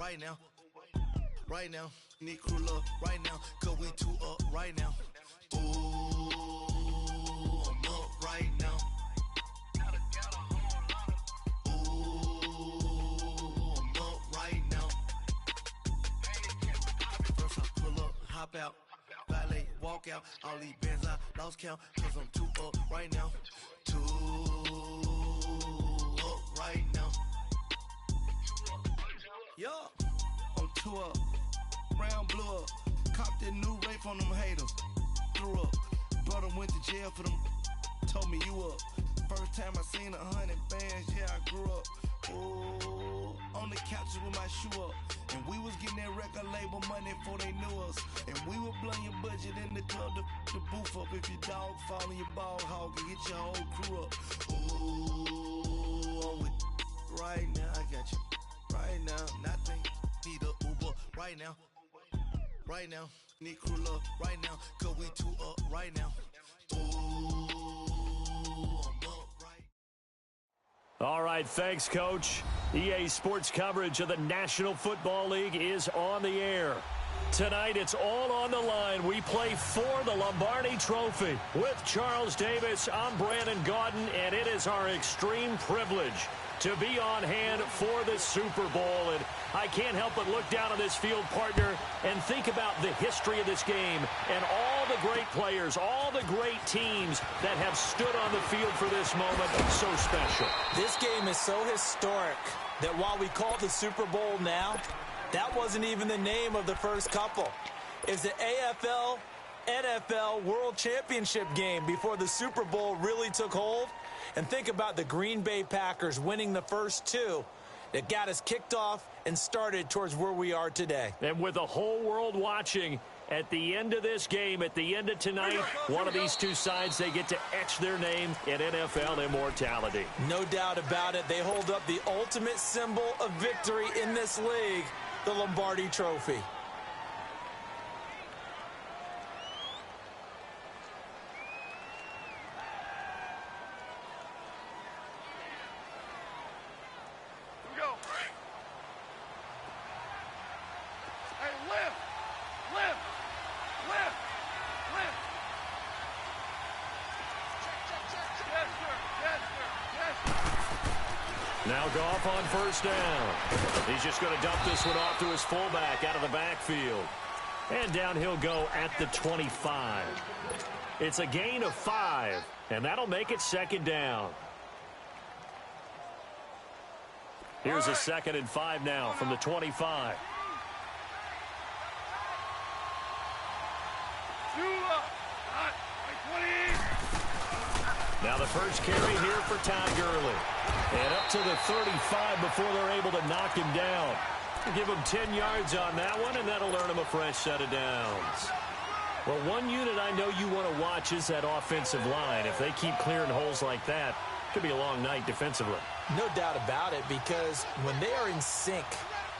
right now. Right now, need crew love right now, cause we two up right now. Ooh, I'm up right now. Ooh, I'm up right now. First I pull up, hop out, valet, walk out. All these bands I lost count, cause I'm two up right now. Two up right now. Yeah, I'm two up. Round blew up, copped that new rape on them haters. Threw up, brother went to jail for them. Told me you up. First time I seen 100 bands, yeah, I grew up. Ooh, on the couches with my shoe up. And we was getting that record label money before they knew us. And we were blowing your budget in the club to boof up. If your dog fall in your ball hog and get your whole crew up. Ooh, I'm with right now, I got you. Right now, nothing, need a Uber right now. Right now, need crew love right now, cause we two up right now. Ooh, I'm up right. All right, thanks, Coach. EA Sports coverage of the National Football League is on the air. Tonight, it's all on the line. We play for the Lombardi Trophy. With Charles Davis, I'm Brandon Gaudin, and it is our extreme privilege to be on hand for the Super Bowl. And I can't help but look down on this field, partner, and think about the history of this game and all the great players, all the great teams that have stood on the field for this moment. So special. This game is so historic that while we call it the Super Bowl now, that wasn't even the name of the first couple. It's the AFL, NFL World Championship game before the Super Bowl really took hold. And think about the Green Bay Packers winning the first two that got us kicked off and started towards where we are today. And with the whole world watching, at the end of this game, at the end of tonight, one of these two sides, they get to etch their name in NFL immortality. No doubt about it. They hold up the ultimate symbol of victory in this league, the Lombardi Trophy. Now Goff on first down. He's just going to dump this one off to his fullback out of the backfield. And down he'll go at the 25. It's a gain of 5, and that'll make it second down. Here's a 2nd and 5 now from the 25. Now the first carry here for Todd Gurley. And up to the 35 before they're able to knock him down. Give him 10 yards on that one, and that'll earn him a fresh set of downs. Well, one unit I know you want to watch is that offensive line. If they keep clearing holes like that, it could be a long night defensively. No doubt about it, because when they are in sync,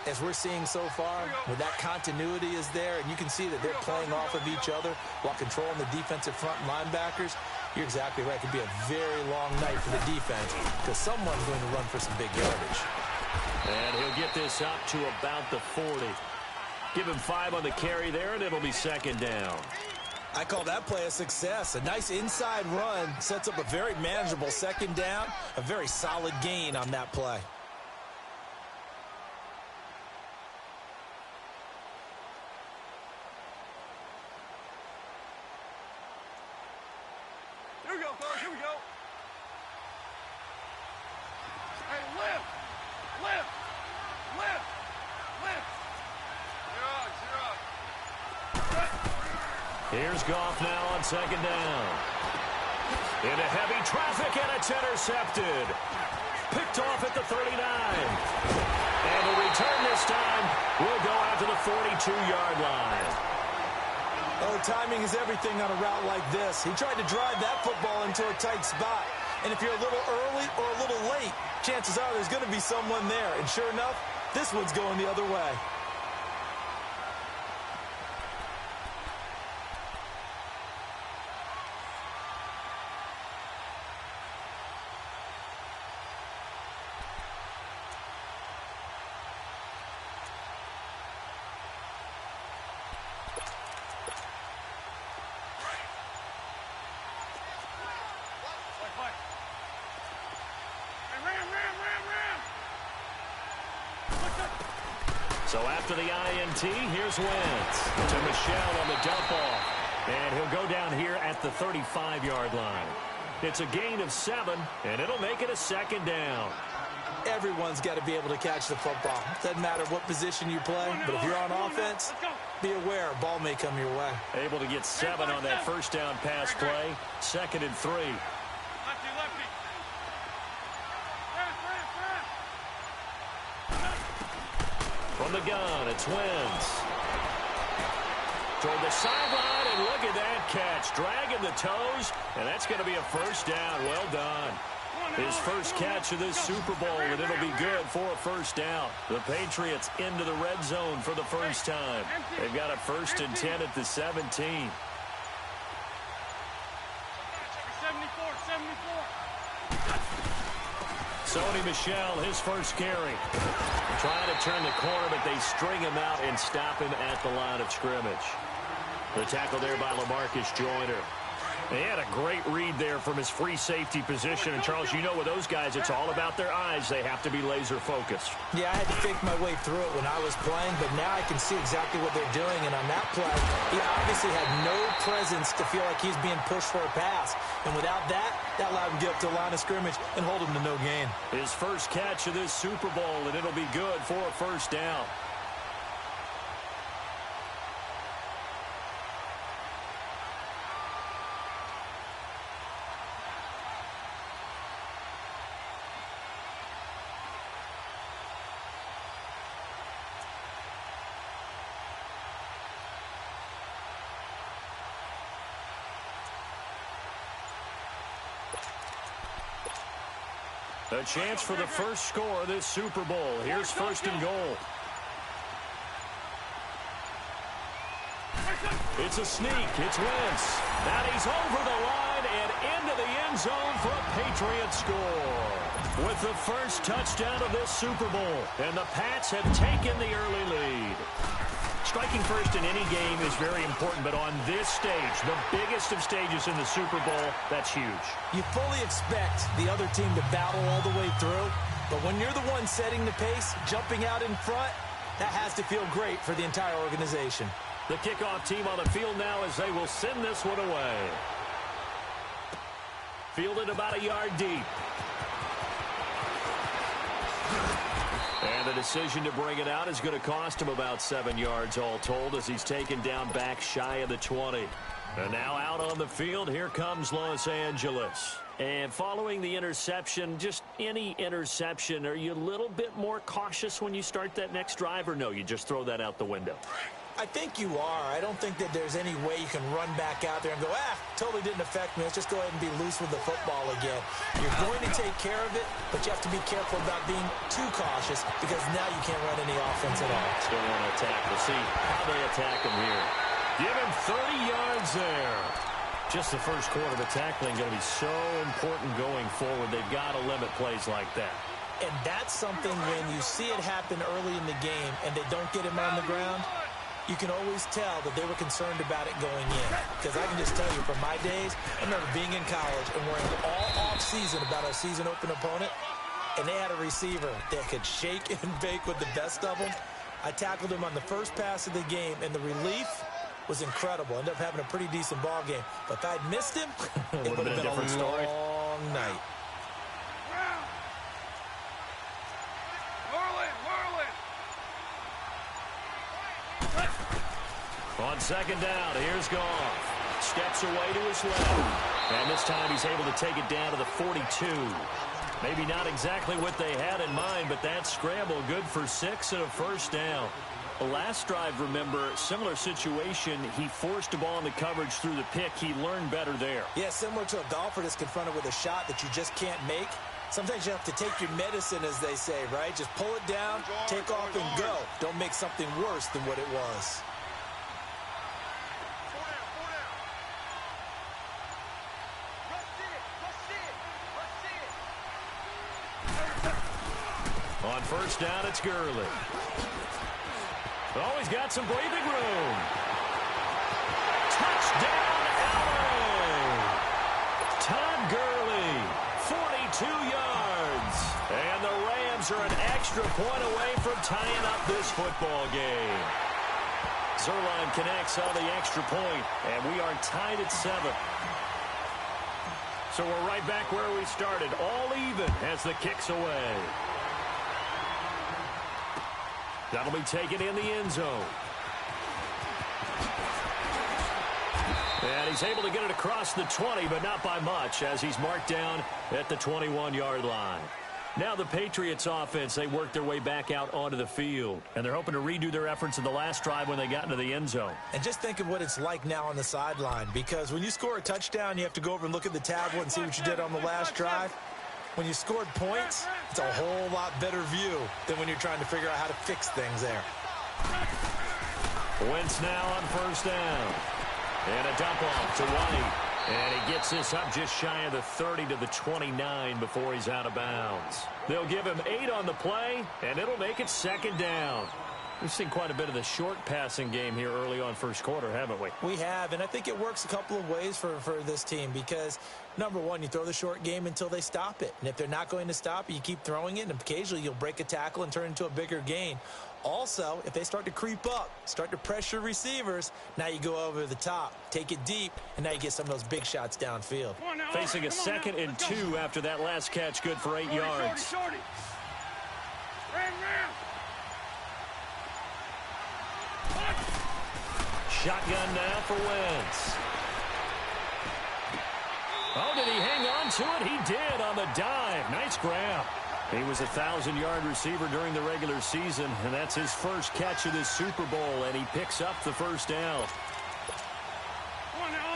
as we're seeing so far, where that continuity is there, and you can see that they're playing off of each other while controlling the defensive front linebackers, you're exactly right. It could be a very long night for the defense because someone's going to run for some big yardage. And he'll get this up to about the 40. Give him 5 on the carry there, and it'll be second down. I call that play a success. A nice inside run sets up a very manageable second down, a very solid gain on that play. Here we go, fellas. Here we go. Hey, lift. Lift. Lift. Lift. Zero. Here's Goff now on second down. Into heavy traffic, and it's intercepted. Picked off at the 39. And the return this time will go out to the 42-yard line. Oh, timing is everything on a route like this. He tried to drive that football into a tight spot. And if you're a little early or a little late, chances are there's going to be someone there. And sure enough, this one's going the other way. So after the INT, here's Wentz to Michel on the dump off. And he'll go down here at the 35-yard line. It's a gain of 7, and it'll make it a second down. Everyone's got to be able to catch the football. Doesn't matter what position you play, but if you're on offense, be aware a ball may come your way. Able to get 7 on that first down pass play. 2nd and 3. Lefty. From the gun, it's Wentz. Toward the sideline, and look at that catch. Dragging the toes, and that's going to be a first down. Well done. His first catch of this Super Bowl, and it'll be good for a first down. The Patriots into the red zone for the first time. They've got a 1st and 10 at the 17. 74. Sony Michel, his first carry. Trying to turn the corner, but they string him out and stop him at the line of scrimmage. The tackle there by LaMarcus Joyner. He had a great read there from his free safety position. And, Charles, you know with those guys, it's all about their eyes. They have to be laser-focused. Yeah, I had to think my way through it when I was playing, but now I can see exactly what they're doing. And on that play, he obviously had no presence to feel like he's being pushed for a pass. And without that, that allowed him to get up to the line of scrimmage and hold him to no gain. His first catch of this Super Bowl, and it'll be good for a first down. A chance for the first score of this Super Bowl. Here's 1st and goal. It's a sneak. It's Wentz. Now he's over the line and into the end zone for a Patriot score. With the first touchdown of this Super Bowl. And the Pats have taken the early lead. Striking first in any game is very important, but on this stage, the biggest of stages in the Super Bowl, that's huge. You fully expect the other team to battle all the way through, but when you're the one setting the pace, jumping out in front, that has to feel great for the entire organization. The kickoff team on the field now as they will send this one away. Fielded about a yard deep. And the decision to bring it out is going to cost him about 7 yards all told as he's taken down back shy of the 20. And now out on the field, here comes Los Angeles. And following the interception, just any interception, are you a little bit more cautious when you start that next drive, or no, you just throw that out the window? I think you are. I don't think that there's any way you can run back out there and go, totally didn't affect me. Let's just go ahead and be loose with the football again. You're going to take care of it, but you have to be careful about being too cautious because now you can't run any offense at all. Still want to attack. We'll see how they attack him here. Give him 30 yards there. Just the first quarter of the tackling going to be so important going forward. They've got to limit plays like that. And that's something when you see it happen early in the game and they don't get him on the ground, you can always tell that they were concerned about it going in. Because I can just tell you from my days, I remember being in college and worrying all off-season about our season-open opponent, and they had a receiver that could shake and bake with the best of them. I tackled him on the first pass of the game, and the relief was incredible. Ended up having a pretty decent ball game. But if I'd missed him, it would have been a different story. long night. On 2nd down, here's Goff. Steps away to his left. And this time he's able to take it down to the 42. Maybe not exactly what they had in mind, but that scramble good for 6 and a first down. The last drive, remember, similar situation. He forced a ball into coverage through the pick. He learned better there. Yeah, similar to a golfer that's confronted with a shot that you just can't make. Sometimes you have to take your medicine, as they say, right? Just pull it down, take off, and go. Don't make something worse than what it was. On 1st down, it's Gurley. Oh, he's got some breathing room. Touchdown, LA! Todd Gurley, 42 yards. And the Rams Raiders are an extra point away from tying up this football game. Zuerlein connects on the extra point, and we are tied at 7. So we're right back where we started, all even as the kick's away. That'll be taken in the end zone. And he's able to get it across the 20, but not by much, as he's marked down at the 21-yard line. Now the Patriots offense, they work their way back out onto the field. And they're hoping to redo their efforts in the last drive when they got into the end zone. And just think of what it's like now on the sideline, because when you score a touchdown, you have to go over and look at the tablet and see what you did on the last drive. When you scored points, it's a whole lot better view than when you're trying to figure out how to fix things there. Wentz now on first down. And a dump off to White. And he gets this up just shy of the 30 to the 29 before he's out of bounds. They'll give him 8 on the play, and it'll make it second down. We've seen quite a bit of the short passing game here early on first quarter, haven't we? We have, and I think it works a couple of ways for this team because, number one, you throw the short game until they stop it. And if they're not going to stop it, you keep throwing it, and occasionally you'll break a tackle and turn it into a bigger gain. Also, if they start to creep up, start to pressure receivers, now you go over the top, take it deep, and now you get some of those big shots downfield. Facing a 2nd and 2 after that last catch, good for 8 yards. Shotgun now for Wentz. Oh, did he hang on to it? He did on the dive. Nice grab. He was a 1,000-yard receiver during the regular season, and that's his first catch of this Super Bowl, and he picks up the first down.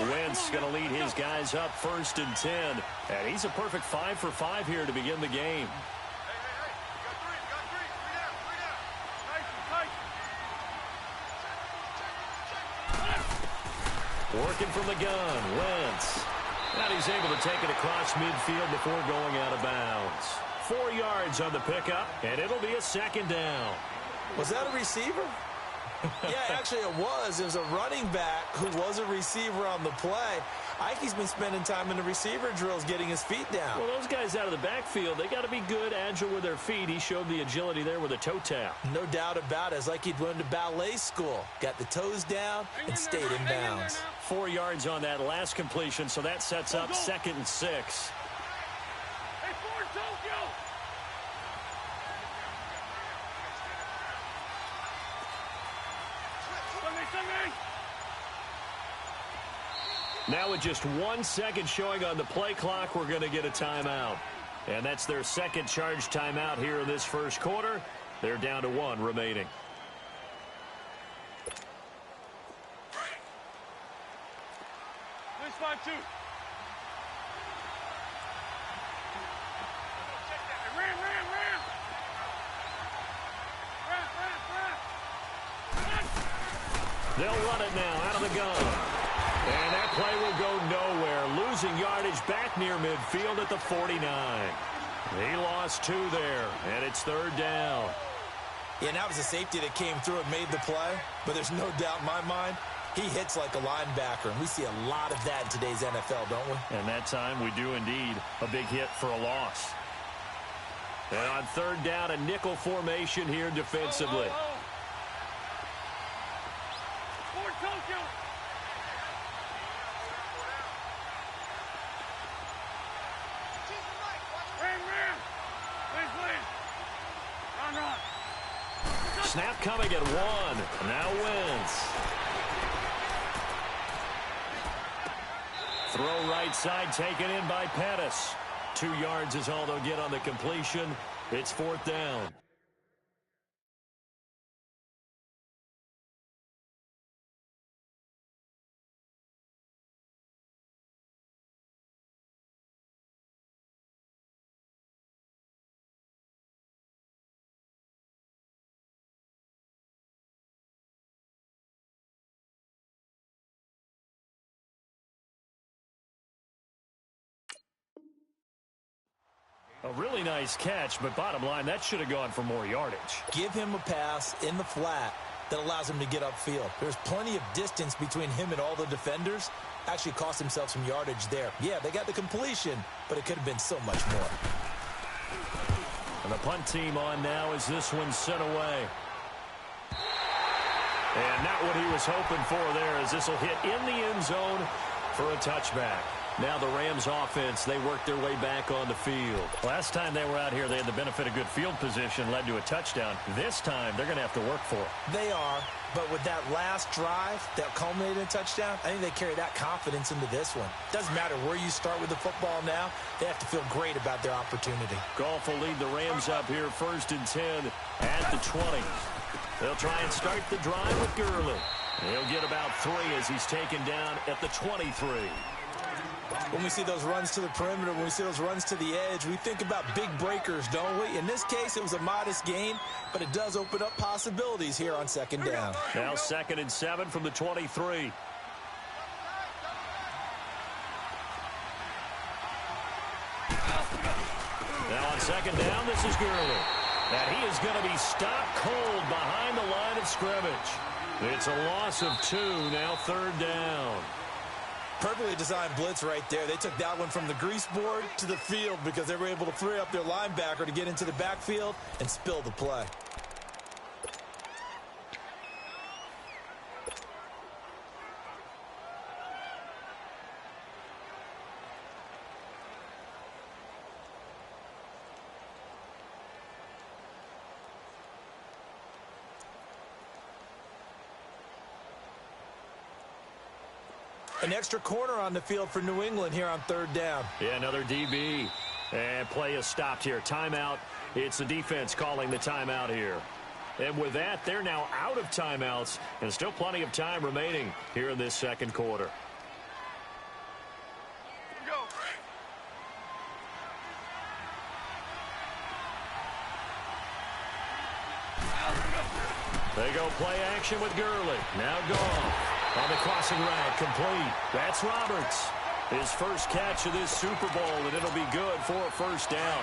Wentz going to lead his guys up 1st and 10, and he's a perfect 5 for 5 here to begin the game. Working from the gun, Wentz. And he's able to take it across midfield before going out of bounds. 4 yards on the pickup, and it'll be a second down. Was that a receiver? Yeah, actually it was. It was a running back who was a receiver on the play. Ike's been spending time in the receiver drills getting his feet down. Well, those guys out of the backfield, they got to be good, agile with their feet. He showed the agility there with a toe tap. No doubt about it. It's like he'd went to ballet school. Got the toes down and stayed in bounds. 4 yards on that last completion, so that sets up 2nd and 6. Now with just 1 second showing on the play clock, we're going to get a timeout. And that's their second charge timeout here in this first quarter. They're down to 1 remaining. This 5-2. They'll run it now out of the gun. And that play will go nowhere. Losing yardage back near midfield at the 49. He lost 2 there, and it's 3rd down. Yeah, that was a safety that came through and made the play. But there's no doubt in my mind, he hits like a linebacker. And we see a lot of that in today's NFL, don't we? And that time we do indeed. A big hit for a loss. And on 3rd down, a nickel formation here defensively. Snap coming at 1. Now Wentz. Throw right side taken in by Pettis. 2 yards is all they'll get on the completion. It's 4th down. A really nice catch, but bottom line, that should have gone for more yardage. Give him a pass in the flat that allows him to get upfield. There's plenty of distance between him and all the defenders. Actually cost himself some yardage there. Yeah, they got the completion, but it could have been so much more. And The punt team on now as this one's sent away. And not what he was hoping for there, as this will hit in the end zone for a touchback. Now the Rams offense, they worked their way back on the field. Last time they were out here, they had the benefit of good field position, led to a touchdown. This time, they're going to have to work for it. They are, but with that last drive that culminated in a touchdown, I think they carry that confidence into this one. Doesn't matter where you start with the football now, they have to feel great about their opportunity. Goff will lead the Rams up here 1st and 10 at the 20. They'll try and start the drive with Gurley. He'll get about 3 as he's taken down at the 23. When we see those runs to the perimeter, when we see those runs to the edge, we think about big breakers, don't we? In this case, it was a modest gain, but it does open up possibilities here on 2nd down. Now 2nd and 7 from the 23. Now on 2nd down, this is Gurley. And he is going to be stopped cold behind the line of scrimmage. It's a loss of 2, now 3rd down. Perfectly designed blitz right there. They took that one from the grease board to the field because they were able to free up their linebacker to get into the backfield and spill the play. An extra corner on the field for New England here on 3rd down. Yeah, another DB. And play is stopped here. Timeout. It's the defense calling the timeout here. And with that, they're now out of timeouts. And still plenty of time remaining here in this 2nd quarter. Go. They go play action with Gurley. Now Goff. On the crossing route, complete. That's Roberts. His first catch of this Super Bowl, and it'll be good for a 1st down.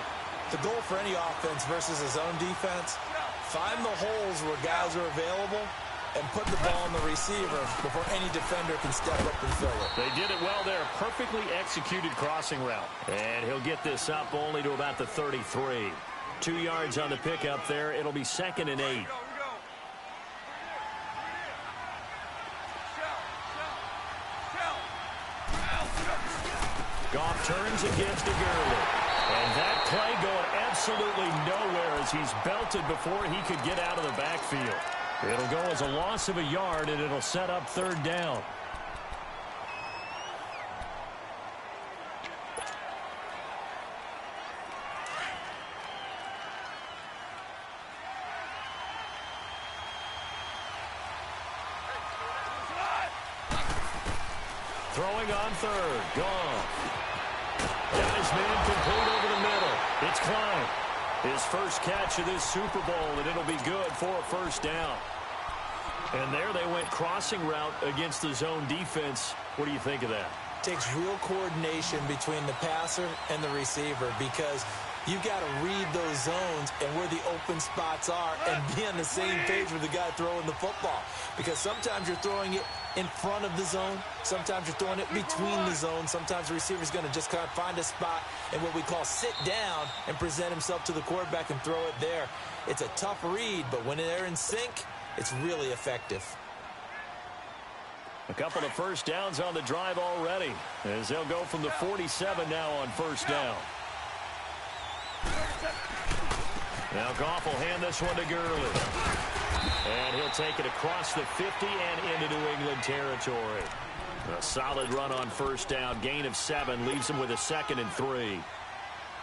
The goal for any offense versus a zone defense, find the holes where guys are available and put the ball on the receiver before any defender can step up and fill it. They did it well there. Perfectly executed crossing route. And he'll get this up only to about the 33. 2 yards on the pickup there. It'll be 2nd and 8. Goff turns against Gurley. And that play going absolutely nowhere as he's belted before he could get out of the backfield. It'll go as a loss of a yard, and it'll set up 3rd down. Throwing on 3rd. Goff. Got his man complete over the middle. It's Klein. His first catch of this Super Bowl, and it'll be good for a 1st down. And there they went crossing route against the zone defense. What do you think of that? Takes real coordination between the passer and the receiver because you've got to read those zones and where the open spots are and be on the same page with the guy throwing the football. Because sometimes you're throwing it in front of the zone. Sometimes you're throwing it between the zones. Sometimes the receiver's going to just kind of find a spot and what we call sit down and present himself to the quarterback and throw it there. It's a tough read, but when they're in sync, it's really effective. A couple of 1st downs on the drive already as they'll go from the 47 now on 1st down. Now Goff will hand this one to Gurley. And he'll take it across the 50 and into New England territory. A solid run on 1st down. Gain of 7 leaves him with a 2nd and 3.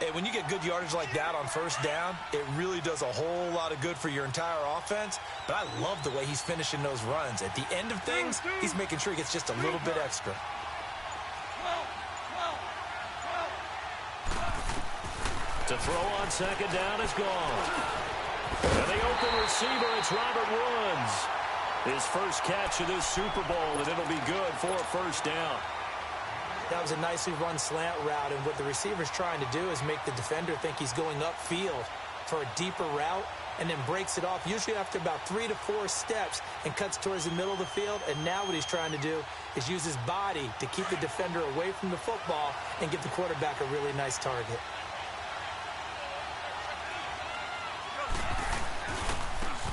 Hey, when you get good yardage like that on 1st down, it really does a whole lot of good for your entire offense. But I love the way he's finishing those runs. At the end of things, he's making sure he gets just a little bit extra. To throw on 2nd down is gone. And the open receiver, it's Robert Woods. His first catch of this Super Bowl, and it'll be good for a 1st down. That was a nicely run slant route, and what the receiver's trying to do is make the defender think he's going upfield for a deeper route and then breaks it off, usually after about 3 to 4 steps, and cuts towards the middle of the field. And now what he's trying to do is use his body to keep the defender away from the football and give the quarterback a really nice target.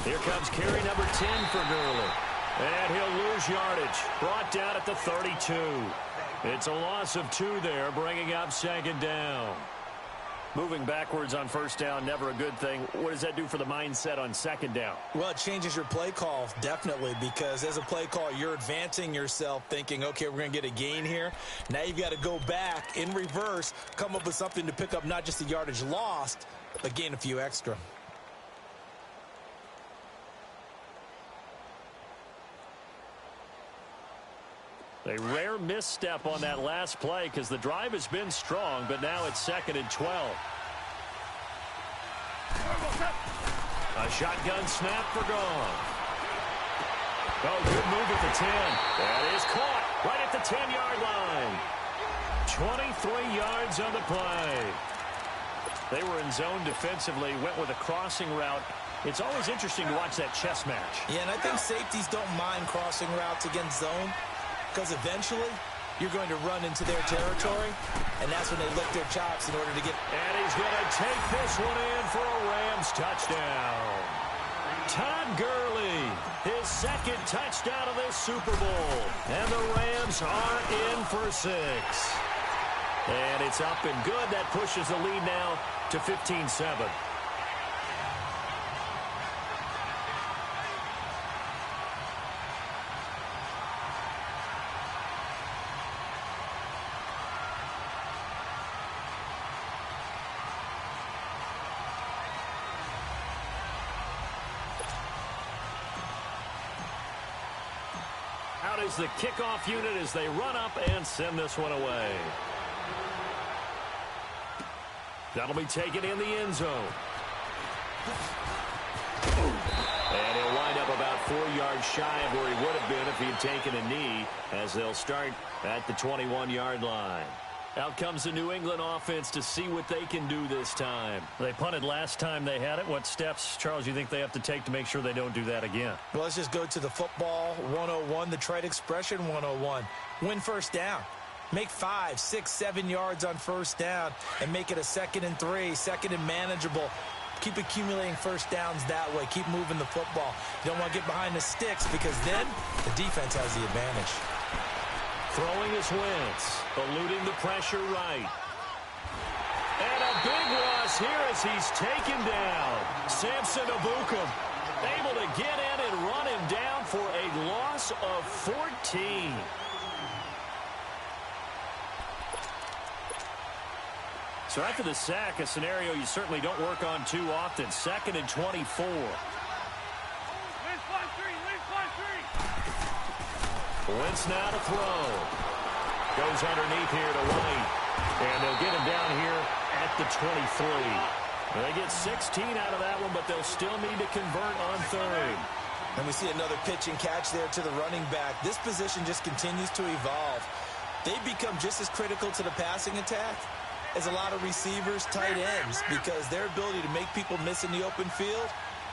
Here comes carry number 10 for Gurley. And he'll lose yardage. Brought down at the 32. It's a loss of 2 there, bringing up second down. Moving backwards on first down, never a good thing. What does that do for the mindset on second down? Well, it changes your play call, definitely, because as a play call, you're advancing yourself thinking, okay, we're going to get a gain here. Now you've got to go back in reverse, come up with something to pick up not just the yardage lost, but gain a few extra. A rare misstep on that last play because the drive has been strong, but now it's 2nd and 12. A shotgun snap for Gone. Oh, good move at the 10. That is caught right at the 10-yard line. 23 yards on the play. They were in zone defensively, went with a crossing route. It's always interesting to watch that chess match. Yeah, and I think safeties don't mind crossing routes against zone, because eventually you're going to run into their territory, and that's when they lick their chops in order to get... And he's going to take this one in for a Rams touchdown. Todd Gurley, his 2nd touchdown of this Super Bowl. And the Rams are in for 6. And it's up and good. That pushes the lead now to 15-7. Out is the kickoff unit as they run up and send this one away. That'll be taken in the end zone. And he'll wind up about 4 yards shy of where he would have been if he had taken a knee, as they'll start at the 21-yard line. Out comes the New England offense to see what they can do this time. They punted last time they had it. What steps, Charles, you think they have to take to make sure they don't do that again? Well, let's just go to the football 101, the trade expression 101. Win first down. Make 5, 6, 7 yards on first down and make it a 2nd and 3, 2nd and manageable. Keep accumulating first downs that way. Keep moving the football. You don't want to get behind the sticks because then the defense has the advantage. Throwing is Wentz, eluding the pressure right. And a big loss here as he's taken down. Samson Ebukam able to get in and run him down for a loss of 14. So after the sack, a scenario you certainly don't work on too often. 2nd and 24. Wentz now to throw. Goes underneath here to White. And they'll get him down here at the 23. They get 16 out of that one, but they'll still need to convert on 3rd. And we see another pitch and catch there to the running back. This position just continues to evolve. They become just as critical to the passing attack as a lot of receivers, tight ends, because their ability to make people miss in the open field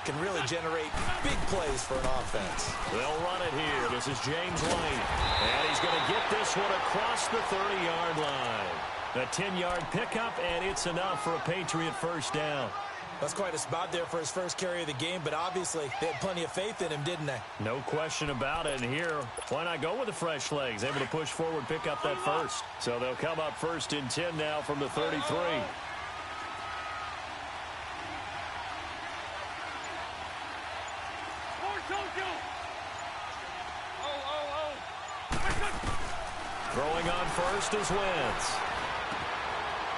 can really generate big plays for an offense. They'll run it here. This is James White. And he's going to get this one across the 30-yard line. A 10-yard pickup, and it's enough for a Patriot first down. That's quite a spot there for his first carry of the game, but obviously they had plenty of faith in him, didn't they? No question about it. And here, why not go with the fresh legs? Able to push forward, pick up that first. So they'll come up 1st and 10 now from the 33. Throwing on first is Wentz.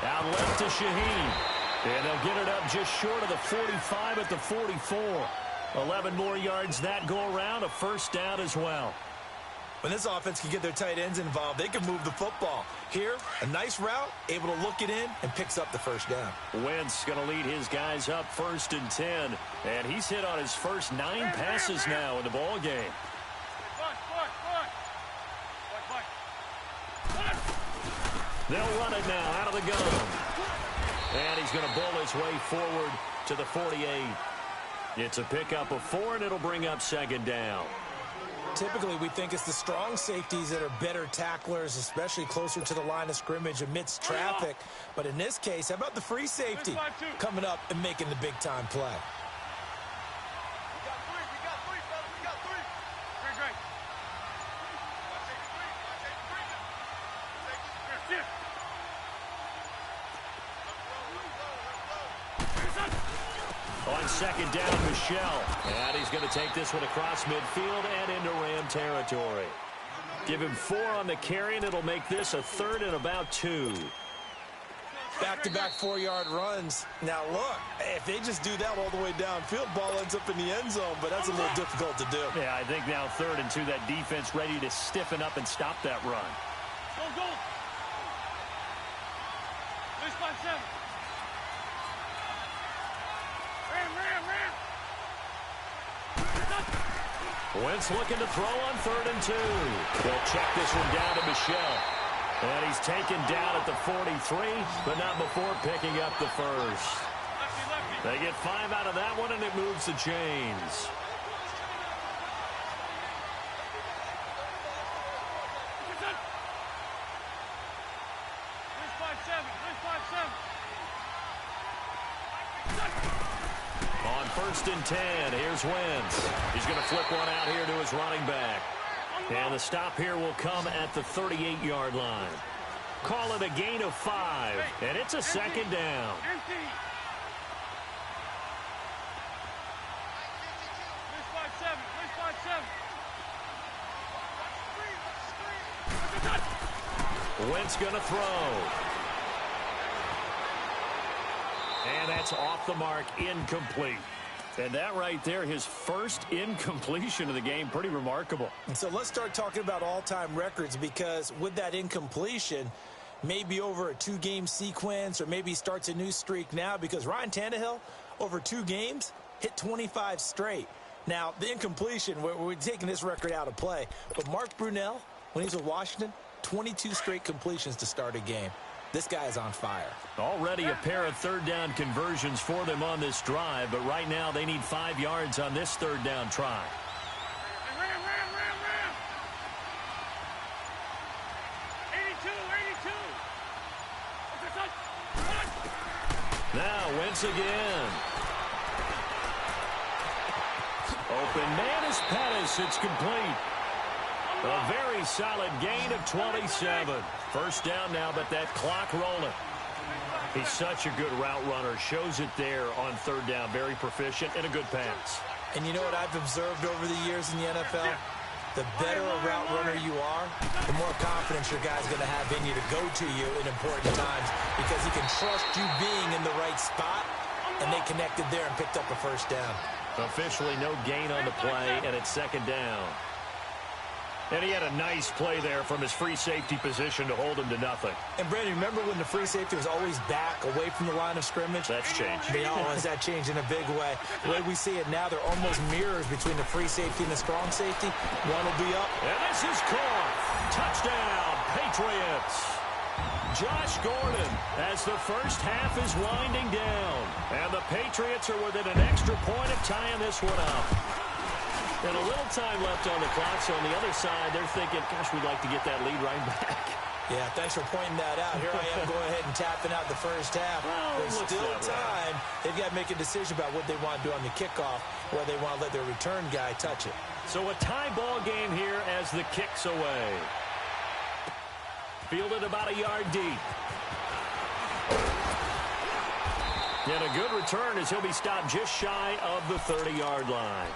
Out left to Shaheen. And they'll get it up just short of the 45 at the 44. 11 more yards that go around, a first down as well. When this offense can get their tight ends involved, they can move the football. Here, a nice route, able to look it in, and picks up the first down. Wentz going to lead his guys up 1st and 10. And he's hit on his first 9 passes now in the ball game. They'll run it now out of the gun. And he's going to bull his way forward to the 48. It's a pickup of 4, and it'll bring up 2nd down. Typically, we think it's the strong safeties that are better tacklers, especially closer to the line of scrimmage amidst traffic. But in this case, how about the free safety coming up and making the big-time play? Shift. On second down, Michelle. And he's going to take this one across midfield and into Ram territory. Give him 4 on the carry, and it'll make this a 3rd and about 2. Back-to-back 4-yard runs. Now, look, if they just do that all the way downfield, ball ends up in the end zone, but that's a little difficult to do. Yeah, I think now 3rd and 2, that defense ready to stiffen up and stop that run. Go, go. 6-5-7. Ram. Wentz looking to throw on 3rd and 2. They'll check this one down to Michelle. And he's taken down at the 43, but not before picking up the first. Lefty. They get 5 out of that one, and it moves the chains. 3-5-7. On 1st and 10, here's Wentz. He's going to flip one out here to his running back. And the stop here will come at the 38-yard line. Call it a gain of 5, and it's a second down. Empty. 3-5-7. Wentz going to throw. And that's off the mark, incomplete. And that right there, his first incompletion of the game, pretty remarkable. And so let's start talking about all-time records, because with that incompletion, maybe over a 2-game sequence, or maybe starts a new streak now, because Ryan Tannehill, over 2 games, hit 25 straight. Now, the incompletion, we're taking this record out of play, but Mark Brunell, when he was with Washington, 22 straight completions to start a game. This guy is on fire. Already a pair of 3rd down conversions for them on this drive, but right now they need 5 yards on this 3rd down try. Ram. 82. Now Wentz again. Open man is Pettis. It's complete. A very solid gain of 27. 1st down now, but that clock rolling. He's such a good route runner. Shows it there on 3rd down. Very proficient and a good pass. And you know what I've observed over the years in the NFL? The better a route runner you are, the more confidence your guy's going to have in you to go to you in important times, because he can trust you being in the right spot, and they connected there and picked up a 1st down. Officially no gain on the play, and it's 2nd down. And he had a nice play there from his free safety position to hold him to nothing. And, Brandon, remember when the free safety was always back away from the line of scrimmage? That's changed. That changed in a big way. The way we see it now, they're almost mirrors between the free safety and the strong safety. One will be up. And this is caught. Touchdown, Patriots. Josh Gordon as the first half is winding down. And the Patriots are within an extra point of tying this one up. And a little time left on the clock, so on the other side, they're thinking, gosh, we'd like to get that lead right back. Yeah, thanks for pointing that out. Here I am going ahead and tapping out the first half. Well, There's still time. They've got to make a decision about what they want to do on the kickoff, whether they want to let their return guy touch it. So a tie ball game here as the kick's away. Fielded about a yard deep. And a good return as he'll be stopped just shy of the 30-yard line.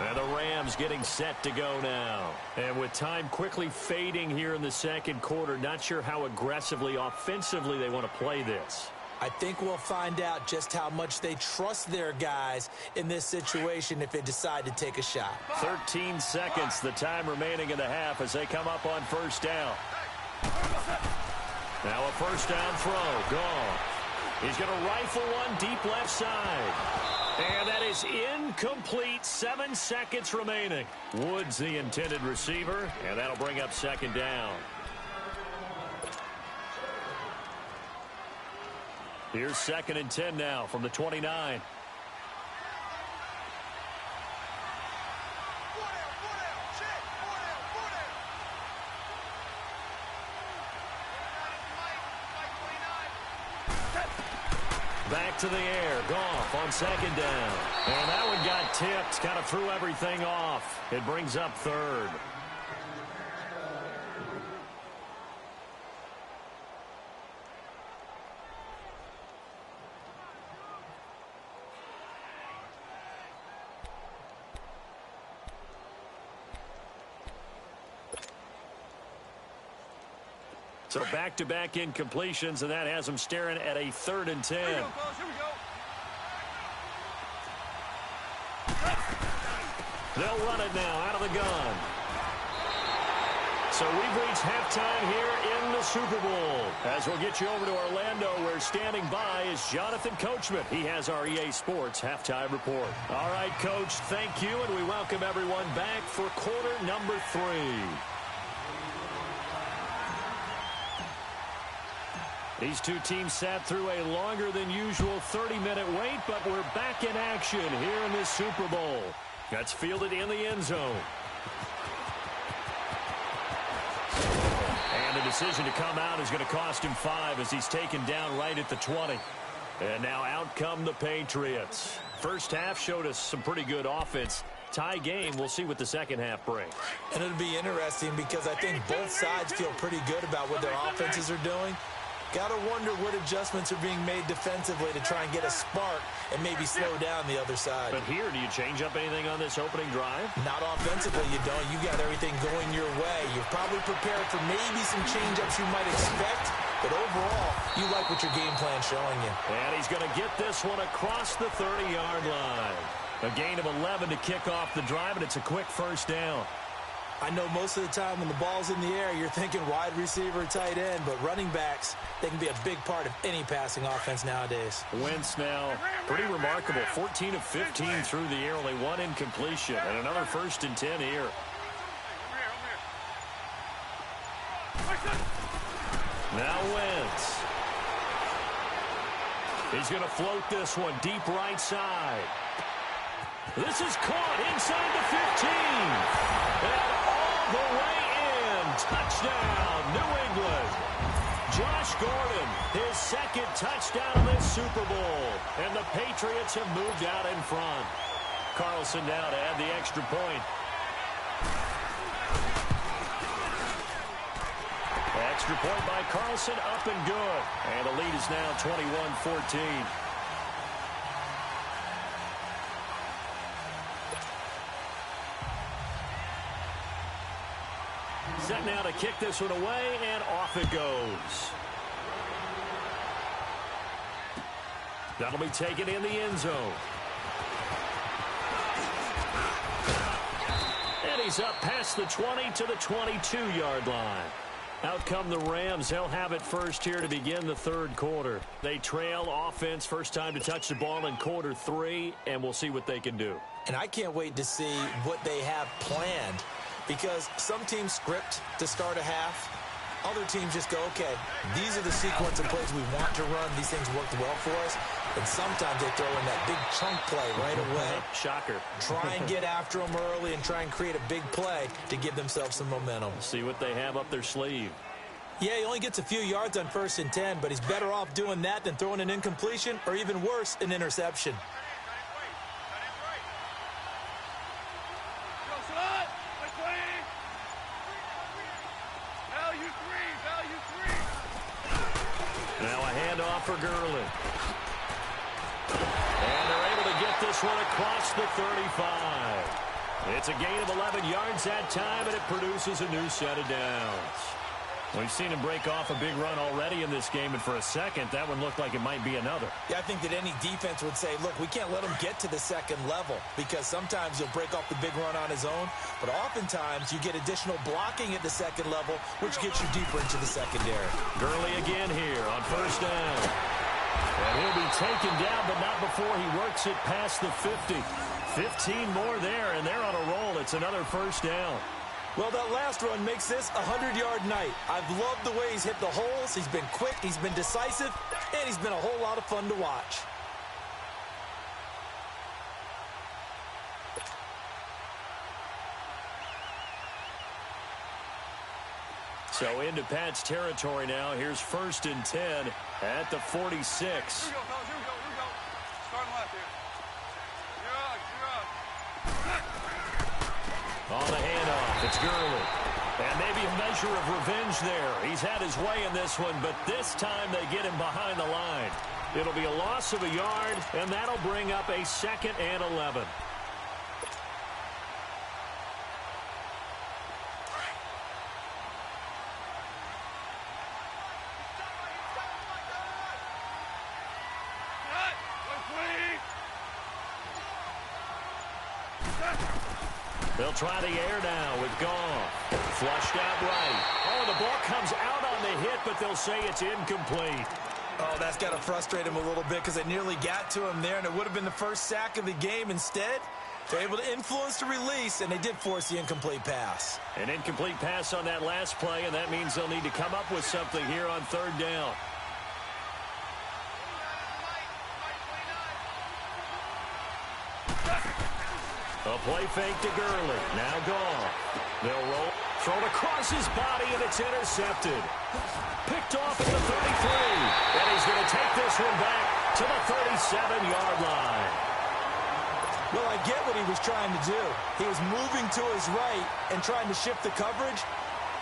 And the Rams getting set to go now. And with time quickly fading here in the 2nd quarter, not sure how aggressively, offensively they want to play this. I think we'll find out just how much they trust their guys in this situation if they decide to take a shot. 13 seconds, the time remaining in the half as they come up on 1st down. Now a 1st down throw, gone. He's going to rifle one deep left side. And that is incomplete. 7 seconds remaining. Woods the intended receiver, and that'll bring up 2nd down. Here's 2nd and 10 now from the 29. Back to the air. Goff on 2nd down. And that one got tipped. Kind of threw everything off. It brings up 3rd. So back-to-back incompletions, and that has them staring at a 3rd and 10. Here we go, fellas. Here we go. They'll run it now out of the gun. So we've reached halftime here in the Super Bowl. As we'll get you over to Orlando, where standing by is Jonathan Coachman. He has our EA Sports halftime report. All right, Coach, thank you, and we welcome everyone back for quarter number 3. These two teams sat through a longer than usual 30-minute wait, but we're back in action here in this Super Bowl. That's fielded in the end zone. And the decision to come out is going to cost him 5 as he's taken down right at the 20. And now out come the Patriots. First half showed us some pretty good offense. Tie game. We'll see what the second half brings. And it'll be interesting because I think both sides feel pretty good about what their offenses are doing. Got to wonder what adjustments are being made defensively to try and get a spark and maybe slow down the other side. But here, do you change up anything on this opening drive? Not offensively, you don't. You got everything going your way. You're probably prepared for maybe some change-ups you might expect, but overall, you like what your game plan's showing you. And he's going to get this one across the 30-yard line. A gain of 11 to kick off the drive, and it's a quick first down. I know most of the time when the ball's in the air, you're thinking wide receiver, tight end, but running backs, they can be a big part of any passing offense nowadays. Wentz now, pretty remarkable. 14 of 15 through the air, only 1 incompletion, and another 1st and 10 here. Now Wentz. He's going to float this one deep right side. This is caught inside the 15. And all the way in. Touchdown, New England. Josh Gordon, his 2nd touchdown of this Super Bowl. And the Patriots have moved out in front. Carlson now to add the extra point. Extra point by Carlson, up and good. And the lead is now 21-14. Set now to kick this one away, and off it goes. That'll be taken in the end zone. And he's up past the 20 to the 22-yard line. Out come the Rams. They'll have it first here to begin the 3rd quarter. They trail offense, first time to touch the ball in quarter 3, and we'll see what they can do. And I can't wait to see what they have planned, because some teams script to start a half. Other teams just go, okay, these are the sequence of plays we want to run. These things worked well for us. And sometimes they throw in that big chunk play right away. Shocker. Try and get after them early and try and create a big play to give themselves some momentum. See what they have up their sleeve. Yeah, he only gets a few yards on 1st and 10, but he's better off doing that than throwing an incompletion or even worse, an interception. Now a handoff for Gurley. And they're able to get this one across the 35. It's a gain of 11 yards that time, and it produces a new set of downs. We've seen him break off a big run already in this game, and for a second, that one looked like it might be another. Yeah, I think that any defense would say, look, we can't let him get to the 2nd level, because sometimes he'll break off the big run on his own, but oftentimes you get additional blocking at the 2nd level, which gets you deeper into the secondary. Gurley again here on 1st down. And he'll be taken down, but not before he works it past the 50. 15 more there, and they're on a roll. It's another 1st down. Well, that last run makes this a 100-yard night. I've loved the way he's hit the holes. He's been quick, he's been decisive, and he's been a whole lot of fun to watch. So into Pat's territory now. Here's 1st and 10 at the 46. Here we go, fellas. Here we go. Starting left here. On the handoff, it's Gurley. And maybe a measure of revenge there. He's had his way in this one, but this time they get him behind the line. It'll be a loss of a yard, and that'll bring up a 2nd and 11. They'll try the air now with Goff. Flushed out right. Oh, the ball comes out on the hit, but they'll say it's incomplete. Oh, that's got to frustrate him a little bit because they nearly got to him there, and it would have been the first sack of the game. Instead, they're able to influence the release, and they did force the incomplete pass. An incomplete pass on that last play, and that means they'll need to come up with something here on third down. A play fake to Gurley. Now Goff. They'll roll. Thrown across his body, and it's intercepted. Picked off at the 33. And he's going to take this one back to the 37-yard line. Well, I get what he was trying to do. He was moving to his right and trying to shift the coverage,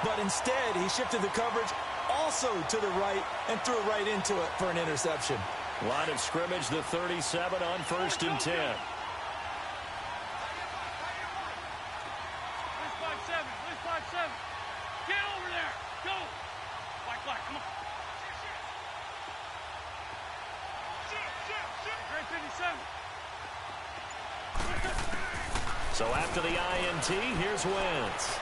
but instead he shifted the coverage also to the right and threw right into it for an interception. Line of scrimmage, the 37 on 1st and 10. Get over there. Go. Black, come on. Great 57. So after the INT, here's Wentz.